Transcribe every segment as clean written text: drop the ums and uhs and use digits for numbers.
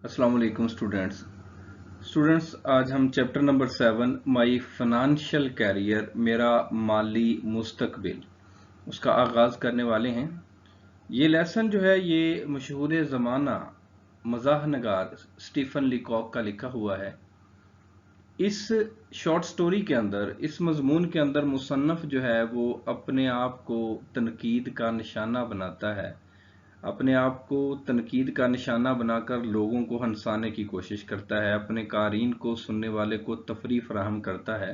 अस्सलाम वालेकुम स्टूडेंट्स आज हम chapter number 7 my financial career मेरा माली मुस्तकबिल उसका आगाज करने वाले हैं। ये लेसन जो है ये मशहूर ज़माना मज़ाह नगार स्टीफन लीकॉक का लिखा हुआ है। इस शॉर्ट स्टोरी के अंदर, इस मजमून के अंदर मुसन्नफ जो है वो अपने आप को तनकीद का निशाना बनाता है, अपने आप को तनकीद का निशाना बनाकर लोगों को हंसाने की कोशिश करता है, अपने कारीन को, सुनने वाले को तफरीह फराहम करता है।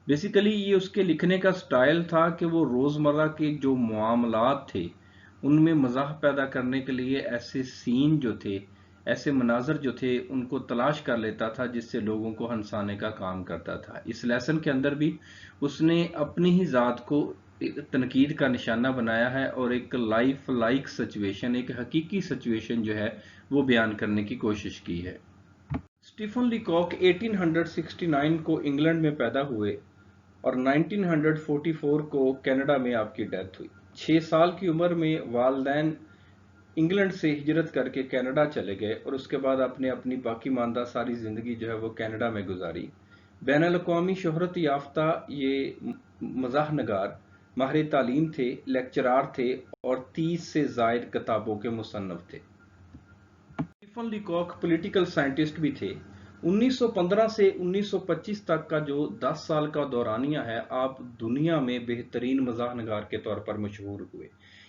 बेसिकली ये उसके लिखने का स्टाइल था कि वो रोज़मर्रा के जो मामलात थे उनमें मज़ाह पैदा करने के लिए ऐसे सीन जो थे, ऐसे मनाजर जो थे उनको तलाश कर लेता था जिससे लोगों को हंसाने का काम करता था। इस लेसन के अंदर भी उसने अपनी ही ज़ात को तनकीद का निशाना बनाया है और एक लाइफ लाइक सिचुएशन, एक हकीकी सिचुएशन जो है वो बयान करने की कोशिश की है। स्टीफन लीकॉक 1869 को इंग्लैंड में पैदा हुए और 1944 को कनाडा में आपकी डेथ हुई। 6 साल की उम्र में वालदैन इंग्लैंड से हिजरत करके कनाडा चले गए और उसके बाद आपने अपनी बाकी मानदा सारी जिंदगी जो है वो कनाडा में गुजारी। बैनुल अक़वामी शोहरत याफ्ता ये मज़ाह नगार माहिर तालीम थे, लेक्चरार थे और 30 से ज़ायद किताबों के मुसन्नफ थे। स्टीफन लीकॉक पॉलिटिकल साइंटिस्ट भी थे। 1915 से 1925 तक का जो 10 साल का दौरानिया है, आप दुनिया में बेहतरीन मज़ाह नगार के तौर पर मशहूर हुए।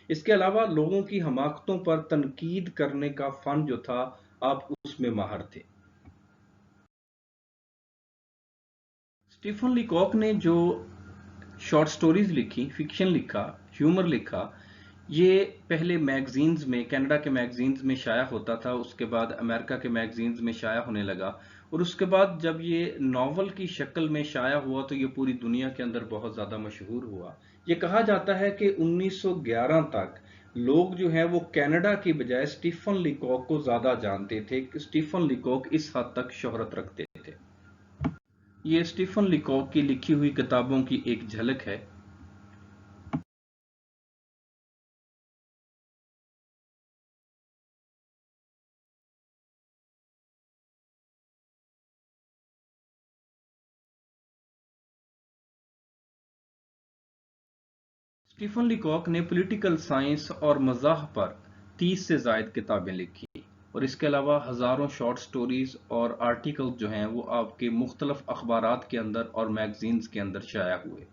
इसके अलावा लोगों की हमाकतों पर तनकीद करने का फन जो था, आप उसमें माहिर थे। स्टीफन लीकॉक ने जो शॉर्ट स्टोरीज लिखी, फिक्शन लिखा, ह्यूमर लिखा, ये पहले मैगजीन्स में, कनाडा के मैगजीन्स में शाया होता था, उसके बाद अमेरिका के मैगजीन्स में शाया होने लगा और उसके बाद जब ये नॉवल की शक्ल में शाया हुआ तो ये पूरी दुनिया के अंदर बहुत ज़्यादा मशहूर हुआ। ये कहा जाता है कि 1911 तक लोग जो हैं वो कनाडा की बजाय स्टीफन लीकॉक को ज़्यादा जानते थे कि स्टीफन लीकॉक इस हद तक शोहरत रखते थे। ये स्टीफन लीकॉक की लिखी हुई किताबों की एक झलक है। स्टीफन लीकॉक ने पॉलिटिकल साइंस और मज़ाह पर 30 से ज़ायद किताबें लिखी और इसके अलावा हज़ारों शॉर्ट स्टोरीज और आर्टिकल जो हैं वो आपके मुख्तलिफ अखबारात के अंदर और मैगजीन्स के अंदर शाया हुए।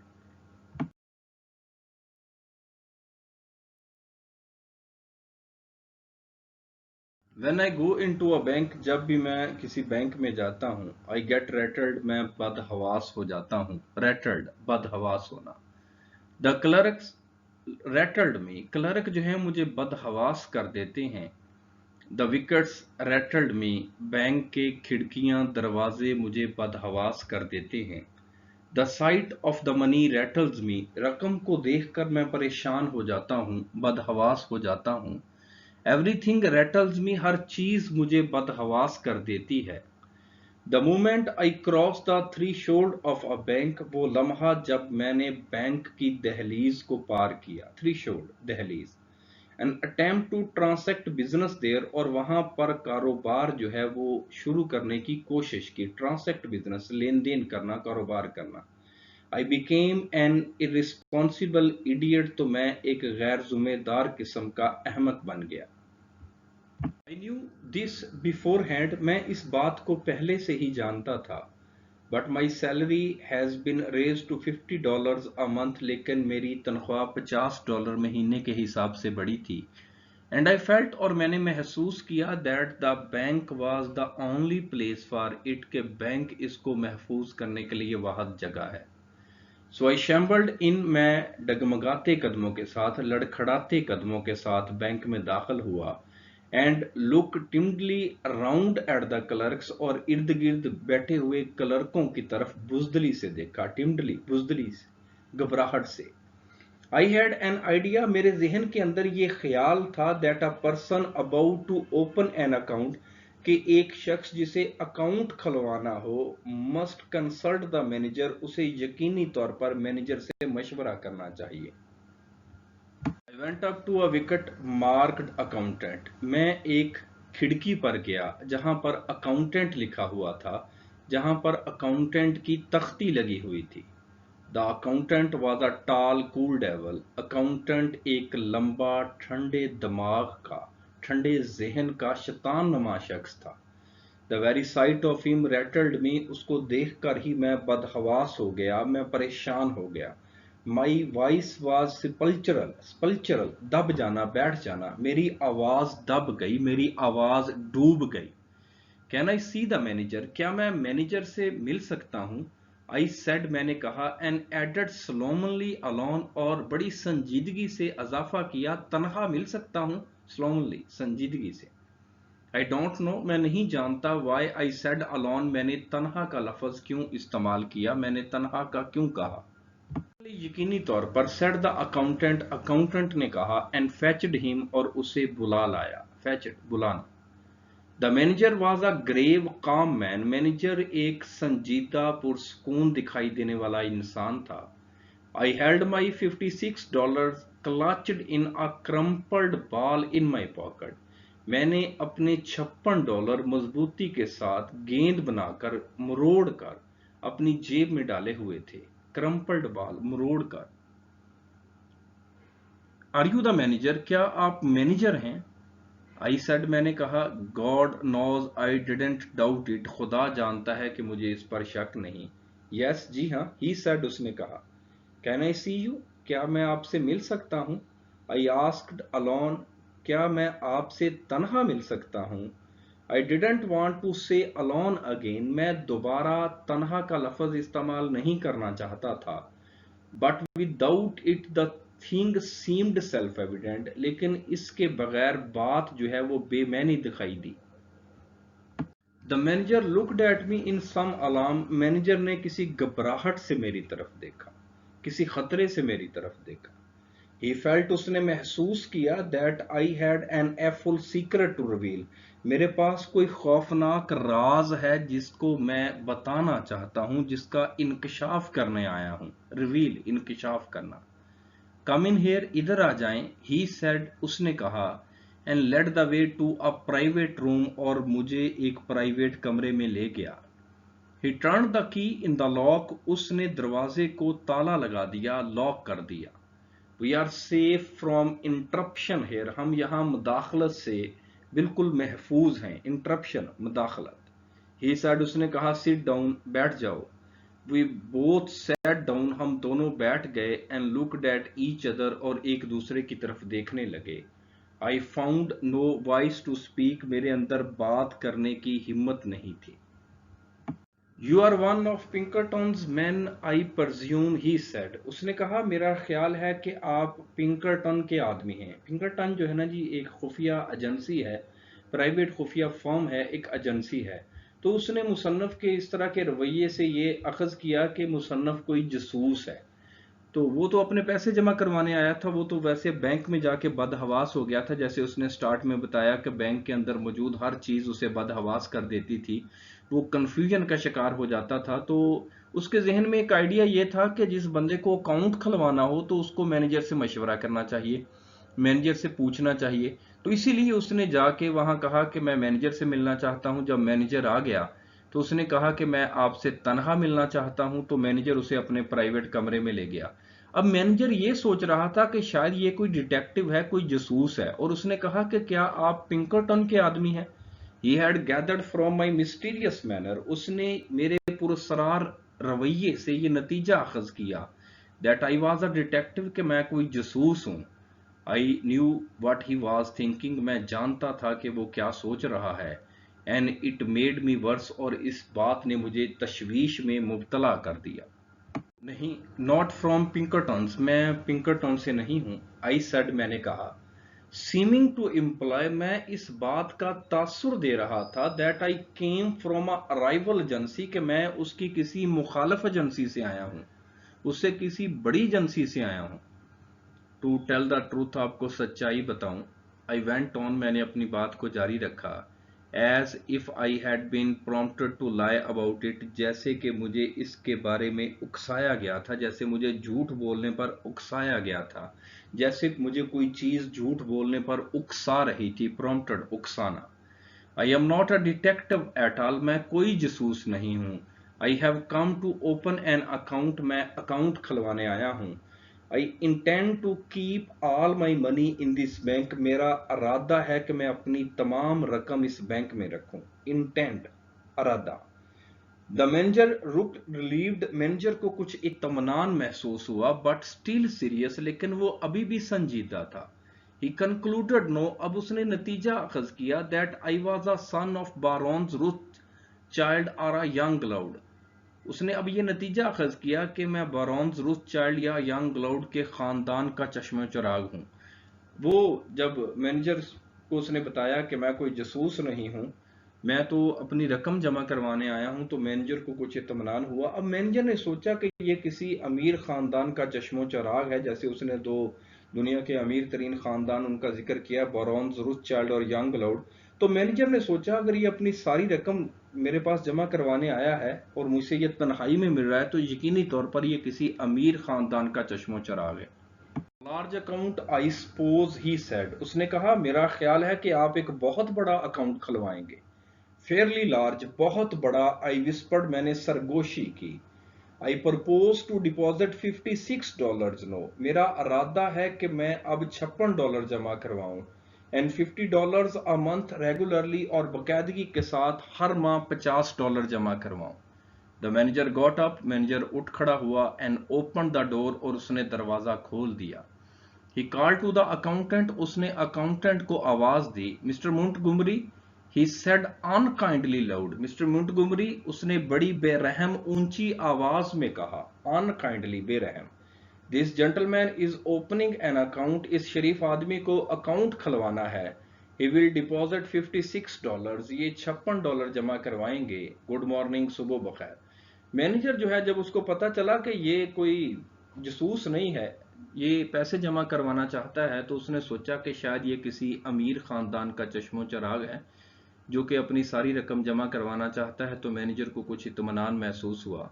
When I go into a bank, जब भी मैं किसी बैंक में जाता हूँ, I get rattled, मैं बदहवास हो जाता हूँ। rattled, बदहवास होना। The clerks rattled me, clerk जो है मुझे बदहवास कर देते हैं। The wickets rattled me, bank के खिड़कियां दरवाजे मुझे बदहवास कर देते हैं। The sight of the money rattles me, रकम को देखकर मैं परेशान हो जाता हूँ, बदहवास हो जाता हूँ। Everything rattles me, हर चीज मुझे बदहवास कर देती है। The moment I cross the threshold of a bank, वो लम्हा जब मैंने बैंक की दहलीज को पार किया। threshold, दहलीज। An attempt to transact business there, और वहां पर कारोबार जो है वो शुरू करने की कोशिश की। transact business, लेन देन करना, कारोबार करना। I became an irresponsible idiot, तो मैं एक गैर जिम्मेदार किस्म का अहमक बन गया। I knew this beforehand, मैं इस बात को पहले से ही जानता था। But my salary has been raised to $50 a month, लेकिन मेरी तनख्वाह $50 महीने के हिसाब से बढ़ी थी। And I felt, और मैंने महसूस किया, that the bank was the only place for it, के बैंक इसको महफूज करने के लिए वाहद जगह है। So I shambled in, मैं डगमगाते कदमों के साथ, लड़खड़ाते कदमों के साथ बैंक में दाखिल हुआ। And look timidly around at the clerks, और इर्द गिर्द बैठे हुए क्लर्कों की तरफ बुजदली से देखा। टिम्डली, बुजदली से, घबराहट से। आई हैड एन आइडिया, मेरे जहन के अंदर ये ख्याल था, that a person about to open an account, कि एक शख्स जिसे अकाउंट खुलवाना हो, मस्ट कंसल्ट द मैनेजर, उसे यकीनी तौर पर मैनेजर से मशवरा करना चाहिए। I went up to a wicket marked accountant, मैं एक کھڑکی پر گیا جہاں پر اکاؤنٹنٹ لکھا ہوا تھا، جہاں پر اکاؤنٹنٹ کی تختی لگی ہوئی تھی۔ The accountant was a tall, cool devil. Accountant ایک لمبا، ٹھنڈے دماغ کا، ٹھنڈے ذہن کا شیطان نما شخص تھا۔ The very sight of him rattled me. اس کو دیکھ کر ہی میں بدحواس ہو گیا، میں پریشان ہو گیا۔ My voice was sepulchral, دب جانا، بیٹھ جانا۔ میری آواز دب گئی، میری آواز ڈوب گئی۔ Can I see the manager? کیا میں مینیجر سے مل سکتا ہوں؟ I said، میں نے کہا، and added solemnly alone، اور بڑی سنجیدگی سے اضافہ کیا، تنہا مل سکتا ہوں، solemnly، سنجیدگی سے۔ I don't know، میں نہیں جانتا، why I said alone، میں نے تنہا کا لفظ کیوں استعمال کیا، میں نے تنہا کا کیوں کہا۔ یقینی طور پر said the accountant، اکاؤنٹنٹ نے کہا، and fetched him، اور اسے بلا لایا، fetched، بلانا۔ The manager was a grave, calm man. Manager ایک سنجیدہ پرسکون دکھائی دینے والا انسان تھا۔ I held my $56 clutched in a crumpled ball in my pocket. میں نے اپنے $56 مضبوطی کے ساتھ گیند بنا کر، مروڑ کر اپنی جیب میں ڈالے ہوئے تھے۔ crumpled ball، مروڑ کر۔ Are you the manager؟ کیا آپ مینیجر ہیں؟ I said، میں نے کہا، God knows I didn't doubt it، خدا جانتا ہے کہ مجھے اس پر شک نہیں۔ Yes، جی ہاں، he said، اس نے کہا۔ Can I see you؟ کیا میں آپ سے مل سکتا ہوں؟ I asked alone، کیا میں آپ سے تنہا مل سکتا ہوں؟ I didn't want to say alone again، میں دوبارہ تنہا کا لفظ استعمال نہیں کرنا چاہتا تھا۔ But without it the thing seemed self-evident، لیکن اس کے بغیر بات جو ہے وہ بے معنی دکھائی دی۔ The manager looked at me in some alarm، manager نے کسی گھبراہٹ سے میری طرف دیکھا، کسی خطرے سے میری طرف دیکھا۔ He felt، اس نے محسوس کیا، that I had an awful secret to reveal، میرے پاس کوئی خوفناک راز ہے جس کو میں بتانا چاہتا ہوں، جس کا انکشاف کرنے آیا ہوں۔ reveal، انکشاف کرنا۔ Come in here، ادھر آ جائیں، he said، اس نے کہا، and led the way to a private room، اور مجھے ایک پرائیویٹ کمرے میں لے گیا۔ He turned the key in the lock، اس نے دروازے کو تالا لگا دیا، لاک کر دیا۔ We are safe from interruption here، ہم یہاں مداخلت سے بالکل محفوظ ہیں۔ interruption، مداخلت۔ He said، اس نے کہا، sit down، بیٹھ جاؤ۔ We both sat down، ہم دونوں بیٹھ گئے، and looked at each other، اور ایک دوسرے کی طرف دیکھنے لگے۔ I found no voice to speak، میرے اندر بات کرنے کی ہمت نہیں تھی۔ You are one of Pinkerton's men I presume، he said، اس نے کہا، میرا خیال ہے کہ آپ پنکرٹن کے آدمی ہیں۔ پنکرٹن جو ہے نا جی، ایک خفیہ ایجنسی ہے، پرائیویٹ خفیہ فرم ہے، ایک ایجنسی ہے۔ تو اس نے مصنف کے اس طرح کے رویے سے یہ اخذ کیا کہ مصنف کوئی جاسوس ہے۔ تو وہ تو اپنے پیسے جمع کروانے آیا تھا، وہ تو ویسے بینک میں جا کے بدحواس ہو گیا تھا، جیسے اس نے سٹارٹ میں بتایا کہ بینک کے اندر موجود ہر چیز اسے بدحواس کر دیتی تھی، وہ کنفیوژن کا شکار ہو جاتا تھا۔ تو اس کے ذہن میں ایک آئیڈیا یہ تھا کہ جس بندے کو اکاؤنٹ کھلوانا ہو تو اس کو مینیجر سے مشورہ کرنا چاہیے، مینیجر سے پوچھنا چاہیے۔ تو اسی لیے اس نے جا کے وہاں کہا کہ میں مینیجر سے ملنا چاہتا ہوں۔ جب مینیجر آ گیا تو اس نے کہا کہ میں آپ سے تنہا ملنا چاہتا ہوں، تو مینیجر اسے اپنے پرائیویٹ کمرے میں لے گیا۔ اب مینیجر یہ سوچ رہا تھا کہ شاید یہ کوئی ڈیٹیکٹیو ہے، کوئی جاسوس ہے، اور اس نے کہا کہ کیا آپ پنکرٹن کے آدمی ہیں؟ He had gathered from my mysterious manner، اس نے میرے پراسرار رویے سے یہ نتیجہ اخذ کیا، that I was a detective، کہ میں کوئی جاسوس ہوں۔ I knew what he was thinking، میں جانتا تھا کہ وہ کیا سوچ رہا ہے، and it made me worse، اور اس بات نے مجھے تشویش میں مبتلا کر دیا۔ نہیں، not from Pinkertons، میں پنکرٹن سے نہیں ہوں۔ I said، میں نے کہا، seeming to imply، میں اس بات کا تاثر دے رہا تھا، that I came from a rival agency، کہ میں اس کی کسی مخالف ایجنسی سے آیا ہوں، اس سے کسی بڑی ایجنسی سے آیا ہوں۔ To tell the truth، آپ کو سچائی بتاؤں، I went on، میں نے اپنی بات کو جاری رکھا، as if I had been prompted to lie about it، جیسے کہ مجھے اس کے بارے میں اکسایا گیا تھا، جیسے مجھے جھوٹ بولنے پر اکسایا گیا تھا، جیسے مجھے کوئی چیز جھوٹ بولنے پر اکسا رہی تھی، prompted، اکسانا۔ I am not a detective at all, मैं कोई जासूस नहीं हूँ। I have come to open an account, मैं अकाउंट खुलवाने आया हूँ। I intend to keep all my money in this bank, मेरा इरादा है कि मैं अपनी तमाम रकम इस बैंक में रखूं। इंटेंड, इरादा। द मैनेजर रुक रिलीव्ड, मैनेजर को कुछ इत्मीनान महसूस हुआ, बट स्टिल सीरियस, लेकिन वो अभी भी संजीदा था। ही कंक्लूडेड नो, अब उसने नतीजा अखज किया, that I was a son of barons Rothschild और अ यंग लाउड। उसने अब ये नतीजा अखज किया कि मैं बारोन्स रुथ चाइल्ड या यंग लाउड के खानदान का चश्मे चराग हूँ। वो जब मैनेजर को उसने बताया कि मैं कोई जासूस नहीं हूँ, मैं तो अपनी रकम जमा करवाने आया हूँ, तो मैनेजर को कुछ इत्मीनान हुआ। अब मैनेजर ने सोचा कि ये किसी अमीर खानदान का चश्मो चराग है, जैसे उसने दो दुनिया के अमीर तरीन खानदान उनका जिक्र किया, बॉरोन्स रुथचाइल्ड और यंग लाउड। तो मैनेजर ने सोचा अगर ये अपनी सारी रकम मेरे पास जमा करवाने आया है और मुझसे ये तन्हाई में मिल रहा है, तो यकीनी तौर पर ये किसी अमीर खानदान का चश्मो चराग है। Large account I suppose he said, उसने कहा मेरा ख्याल है कि आप एक बहुत बड़ा अकाउंट खुलवाएंगे। फेयरली लार्ज, बहुत बड़ा। आई विस्पर्ड, मैंने सरगोशी की। I propose to deposit $56, no, मेरा इरादा है कि मैं अब $56 जमा करवाऊं। एंड $50 अ मंथ रेगुलरली, और बाकायदगी के साथ हर माह $50 जमा करवाऊं। The manager got up, manager उठ खड़ा हुआ, एंड ओपन द डोर, और उसने दरवाजा खोल दिया। He call to the accountant, उसने अकाउंटेंट को आवाज दी। Mister Montgomery, he said unkindly loud, mister Montgomery, उसने बड़ी बेरहम ऊंची आवाज में कहा। अनकाइंडली, बेरहम। This gentleman is opening an account, इस शरीफ आदमी को अकाउंट खुलवाना है। ही विल डिपॉजिट $56, ये $56 जमा करवाएंगे। गुड मॉर्निंग, सुबह बखैर। मैनेजर जो है, जब उसको पता चला कि ये कोई जासूस नहीं है, ये पैसे जमा करवाना चाहता है, तो उसने सोचा कि शायद ये किसी अमीर खानदान का चश्मो चराग है जो कि अपनी सारी रकम जमा करवाना चाहता है। तो मैनेजर को कुछ इत्मीनान महसूस हुआ।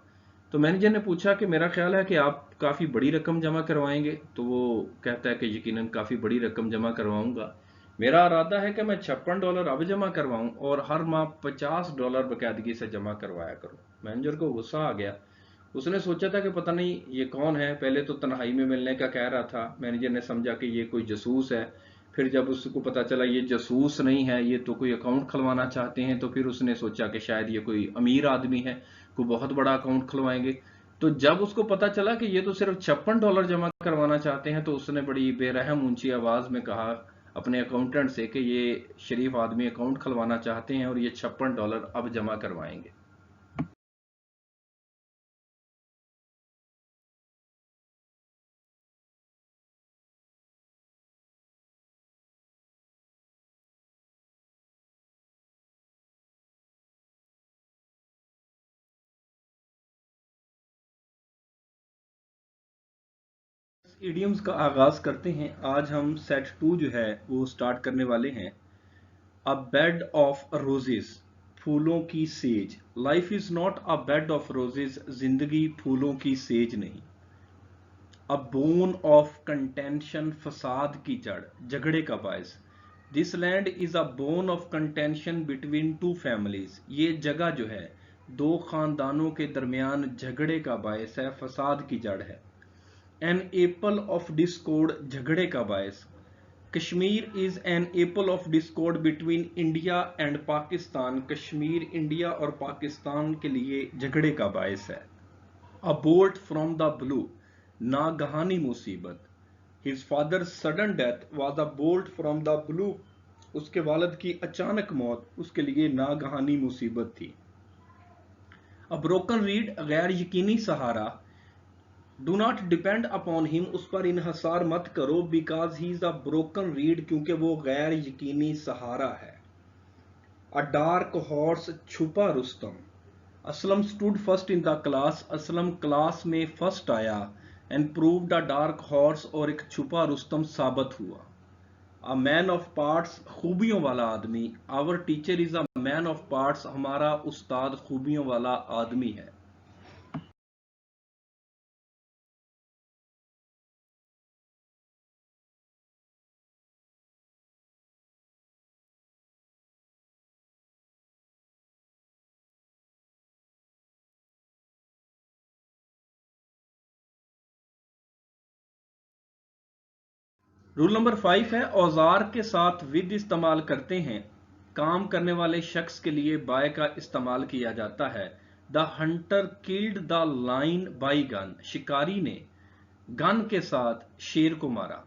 तो मैनेजर ने पूछा कि मेरा ख्याल है कि आप काफ़ी बड़ी रकम जमा करवाएंगे। तो वो कहता है कि यकीनन काफ़ी बड़ी रकम जमा करवाऊंगा। मेरा इरादा है कि मैं $56 अब जमा करवाऊं और हर माह $50 बाकायदगी से जमा करवाया करूं। मैनेजर को गुस्सा आ गया। उसने सोचा था कि पता नहीं ये कौन है, पहले तो तन्हाई में मिलने का कह रहा था। मैनेजर ने समझा कि ये कोई जासूस है। फिर जब उसको पता चला ये जासूस नहीं है, ये तो कोई अकाउंट खुलवाना चाहते हैं, तो फिर उसने सोचा कि शायद ये कोई अमीर आदमी है, कोई बहुत बड़ा अकाउंट खुलवाएंगे। तो जब उसको पता चला कि ये तो सिर्फ $56 जमा करवाना चाहते हैं, तो उसने बड़ी बेरहम ऊंची आवाज में कहा अपने अकाउंटेंट से कि ये शरीफ आदमी अकाउंट खुलवाना चाहते हैं और ये $56 अब जमा करवाएंगे। इडियम्स का आगाज करते हैं। आज हम सेट 2 जो है वो स्टार्ट करने वाले हैं। अ बेड ऑफ रोजेस, फूलों की says. Life is not a bed of roses, जिंदगी फूलों की सेज नहीं। अ बोन ऑफ कंटेंशन, फसाद की जड़, झगड़े का बायस। This land is a bone of contention between two families, ये जगह जो है दो खानदानों के दरमियान झगड़े का बायस है, फसाद की जड़ है। एन एपल ऑफ डिस्कॉर्ड, झगड़े का बायस। Kashmir is an apple of discord between India and Pakistan, Kashmir India और पाकिस्तान के लिए झगड़े का बायस है। A bolt from the blue, नागहानी मुसीबत। His father sudden death was a bolt from the blue, उसके वालिद की अचानक मौत उसके लिए नागहानी मुसीबत थी। अ ब्रोकन रीड, गैर यकीनी सहारा। Do not depend upon him, उस पर इन्हसार मत करो। Because he is a broken reed, क्योंकि वो गैर यकीनी सहारा है। अ डार्क हॉर्स, छुपा Rustam. Aslam stood first in the class, Aslam class में फर्स्ट आया। And proved a dark horse, और एक छुपा रुस्तम साबित हुआ। अ मैन ऑफ पार्ट्स, खूबियों वाला आदमी। Our teacher is a man of parts, हमारा उस्ताद खूबियों वाला आदमी है। रूल नंबर 5 है औजार के साथ विद इस्तेमाल करते हैं। काम करने वाले शख्स के लिए बाय का इस्तेमाल किया जाता है। The hunter killed the line by gun, शिकारी ने गन के साथ शेर को मारा।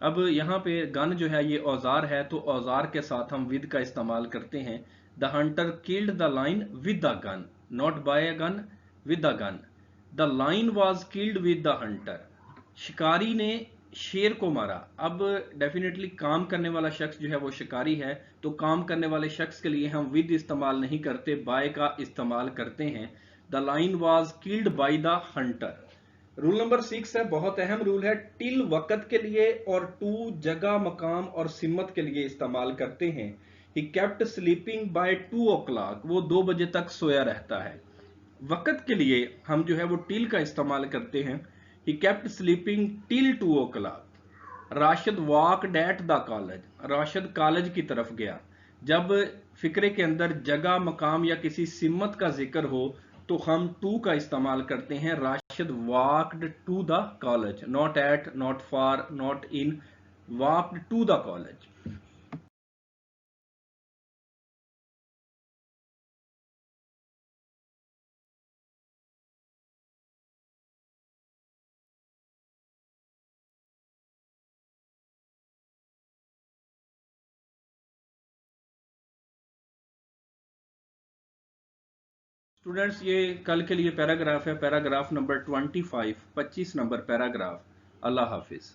अब यहाँ पे गन जो है ये औजार है, तो औजार के साथ हम विद का इस्तेमाल करते हैं। The hunter killed the lion with the gun, not by a gun, with the gun. The lion was killed with the hunter, शिकारी ने शेर को मारा। अब डेफिनेटली काम करने वाला शख्स जो है वो शिकारी है, तो काम करने वाले शख्स के लिए हम विद इस्तेमाल नहीं करते, बाय का इस्तेमाल करते हैं। The lion was killed by the Hunter. Rule number 6 है, बहुत अहम रूल है। टिल वक़्त के लिए और टू जगह, मकाम और सिमत के लिए इस्तेमाल करते हैं। He kept sleeping bye 2 o'clock, वो 2 बजे तक सोया रहता है। वक़्त के लिए हम जो है वो टिल का इस्तेमाल करते हैं। He kept sleeping till 2 o'clock। Rashid walked at the college, Rashid college की तरफ गया। जब फिक्रे के अंदर जगह, मकाम या किसी सिमत का जिक्र हो तो हम टू का इस्तेमाल करते हैं। Rashid walked to the college, not at, not for, not in, walked to the college. Students, ये कल के लिए पैराग्राफ है, paragraph number 25, 25 number paragraph. Allah हाफिज।